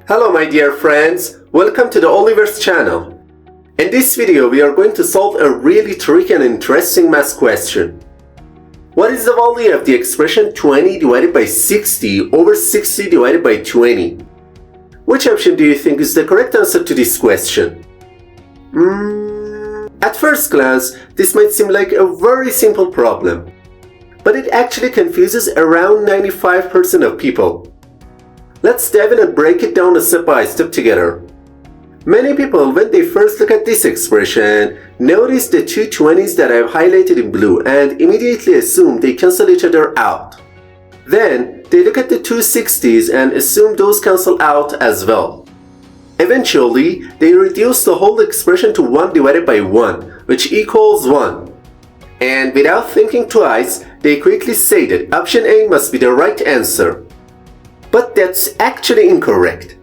Hello my dear friends, welcome to the Oliver's channel. In this video we are going to solve a really tricky and interesting math question. What is the value of the expression 20 divided by 60 over 60 divided by 20? Which option do you think is the correct answer to this question? At first glance, this might seem like a very simple problem, but it actually confuses around 95% of people. Let's dive in and break it down step by step together. Many people, when they first look at this expression, notice the two 20s that I have highlighted in blue and immediately assume they cancel each other out. Then, they look at the two 60s and assume those cancel out as well. Eventually, they reduce the whole expression to 1 divided by 1, which equals 1. And without thinking twice, they quickly say that option A must be the right answer. But that's actually incorrect.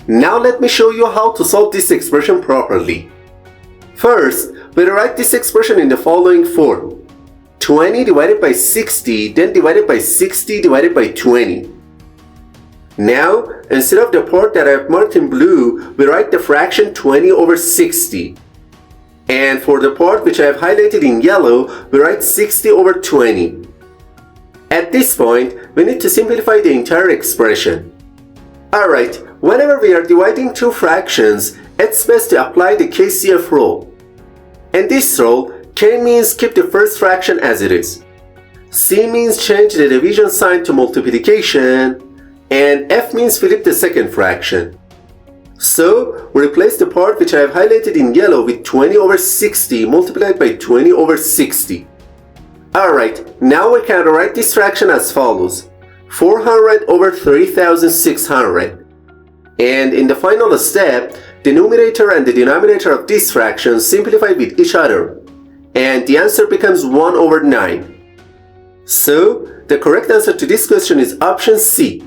Now let me show you how to solve this expression properly. First, we'll write this expression in the following form. 20 divided by 60, then divided by 60 divided by 20. Now, instead of the part that I've marked in blue, we write the fraction 20 over 60. And for the part which I have highlighted in yellow, we write 60 over 20. At this point, we need to simplify the entire expression. Alright, whenever we are dividing two fractions, it's best to apply the KCF rule. In this rule, K means keep the first fraction as it is, C means change the division sign to multiplication, and F means flip the second fraction. So, we replace the part which I have highlighted in yellow with 20 over 60 multiplied by 20 over 60. Alright, now we can write this fraction as follows. 400 over 3600. And in the final step, the numerator and the denominator of this fraction simplify with each other. And the answer becomes 1 over 9. So, the correct answer to this question is option C.